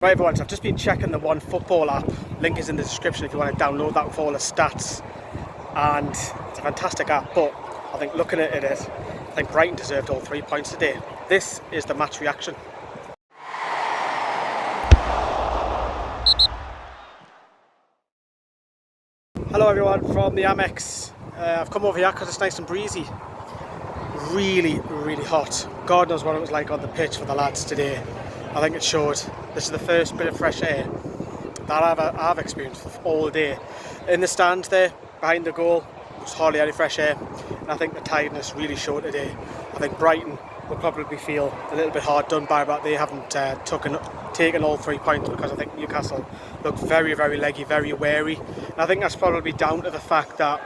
Right everyone, so I've just been checking the One Football app. Link is in the description if you want to download that with all the stats. And it's a fantastic app, but I think looking at it, I think Brighton deserved all 3 points today. This is the match reaction. Hello everyone from the Amex. I've come over here because it's nice and breezy. Really hot. God knows what it was like on the pitch for the lads today. I think it showed. This is the first bit of fresh air that I've experienced all day. In the stand there, behind the goal, there's hardly any fresh air. And I think the tiredness really showed today. I think Brighton will probably feel a little bit hard done by, but they haven't taken all 3 points, because I think Newcastle look very leggy, very wary. And I think that's probably down to the fact that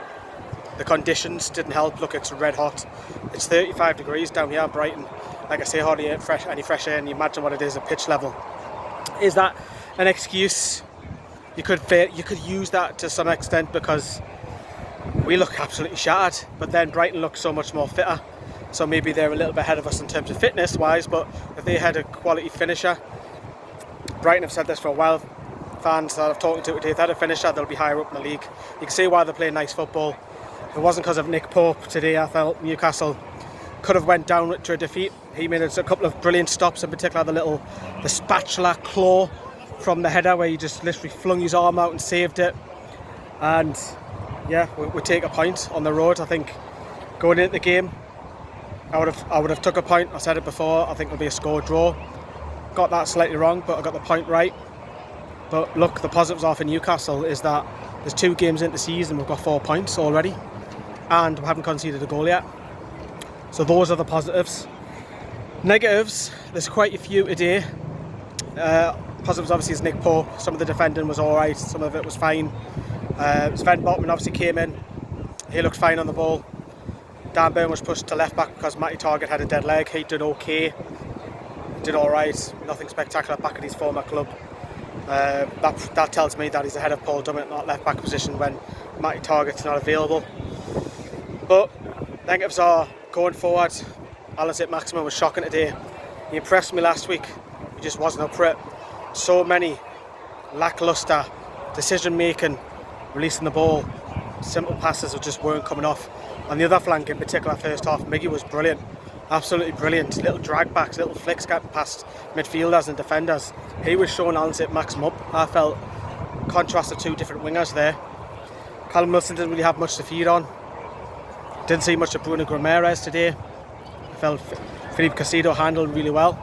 the conditions didn't help. Look, it's red hot. It's 35 degrees down here in Brighton. Like I say, hardly any fresh air, and you imagine what it is at pitch level. Is that an excuse? You could use that to some extent, because we look absolutely shattered, but then Brighton looks so much more fitter. So maybe they're a little bit ahead of us in terms of fitness wise, but if they had a quality finisher, Brighton have said this for a while, fans that I've talked to today, if they had a finisher, they'll be higher up in the league. You can see why they're playing nice football. If it wasn't because of Nick Pope today, I felt Newcastle could have went down to a defeat. He made a couple of brilliant stops, in particular the spatula claw from the header, where he just literally flung his arm out and saved it. And yeah, we take a point on the road. I think going into the game, I would have took a point. I said it before, I think it'll be a score draw. Got that slightly wrong, but I got the point right. But look, the positives are for Newcastle is that there's 2 games into the season, we've got 4 points already, and we haven't conceded a goal yet. So those are the positives. Negatives, there's quite a few today. Positives obviously is Nick Pope. Some of the defending was alright, some of it was fine. Sven Botman obviously came in. He looked fine on the ball. Dan Burn was pushed to left back because Matty Targett had a dead leg. He did okay. Did alright. Nothing spectacular back at his former club. That tells me that he's ahead of Paul Dummett in that left back position when Matty Targett's not available. But negatives are going forward. Saint-Maximin was shocking today. He impressed me last week. He just wasn't up for it. So many lacklustre decision making, releasing the ball, simple passes that just weren't coming off. On the other flank in particular, first half, Miggy was brilliant, absolutely brilliant. Little drag backs, little flicks getting past midfielders and defenders. He was showing Saint-Maximin up. I felt contrast of 2 different wingers there. Callum Wilson didn't really have much to feed on. Didn't see much of Bruno Guimaraes today. I felt Philippe Caicedo handled really well.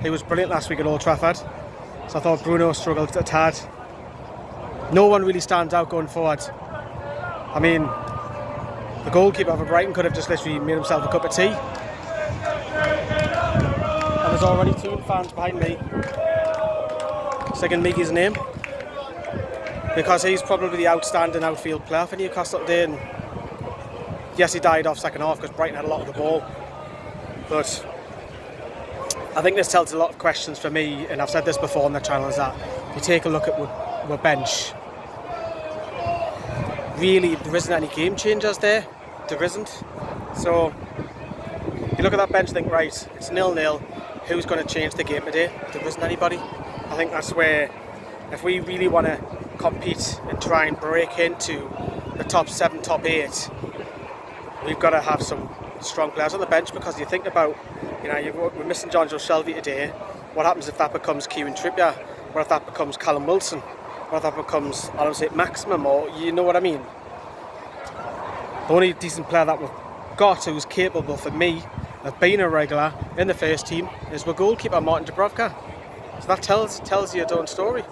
He was brilliant last week at Old Trafford. So I thought Bruno struggled a tad. No one really stands out going forward. I mean, the goalkeeper for Brighton could have just literally made himself a cup of tea. And there's already Toon fans behind me singing Miggy's name, because he's probably the outstanding outfield player for Newcastle today. And yes, he died off second half because Brighton had a lot of the ball. But I think this tells a lot of questions for me, and I've said this before on the channel, is that if you take a look at our bench, really there isn't any game changers there. There isn't. So you look at that bench and think, right, it's 0-0. Who's going to change the game today? There isn't anybody. I think that's where, if we really want to compete and try and break into the top 7, top 8, we've got to have some strong players on the bench. Because you think about, we're missing John Joe Shelby today. What happens if that becomes Kieran Trippier? What if that becomes Callum Wilson? What if that becomes Saint-Maximin? Or you know what I mean? The only decent player that we've got who's capable for me of being a regular in the first team is our goalkeeper Martin Dubravka. So that tells you its own story.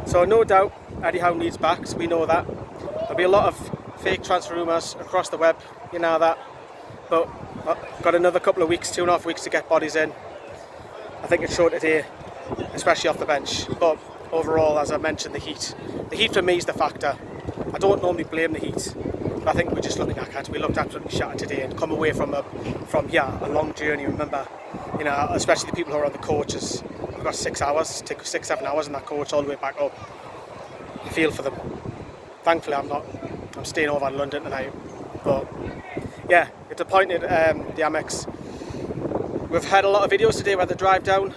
So no doubt Eddie Howe needs backs, we know that. There'll be a lot of fake transfer rumours across the web, you know that. But got another couple of weeks, 2.5 weeks to get bodies in. I think it showed today, especially off the bench. But overall, as I mentioned, the heat. The heat for me is the factor. I don't normally blame the heat, but I think we're just looking at it. We looked absolutely shattered today and come away from a long journey. Remember, especially the people who are on the coaches. We've got 6 hours, take 6-7 hours in that coach all the way back up. I feel for them. Thankfully, I'm staying over in London tonight. But yeah, it's appointed the Amex. We've had a lot of videos today where the drive down.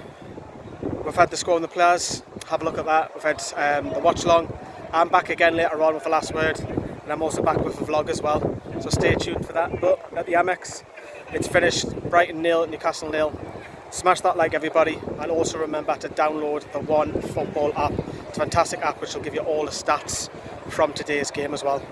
We've had the score on the players, have a look at that. We've had the watch along. I'm back again later on with the last word, and I'm also back with a vlog as well, so stay tuned for that. But at the Amex, it's finished. Brighton 0, Newcastle 0. Smash that like, everybody, and also remember to download the One Football app. It's a fantastic app which will give you all the stats from today's game as well.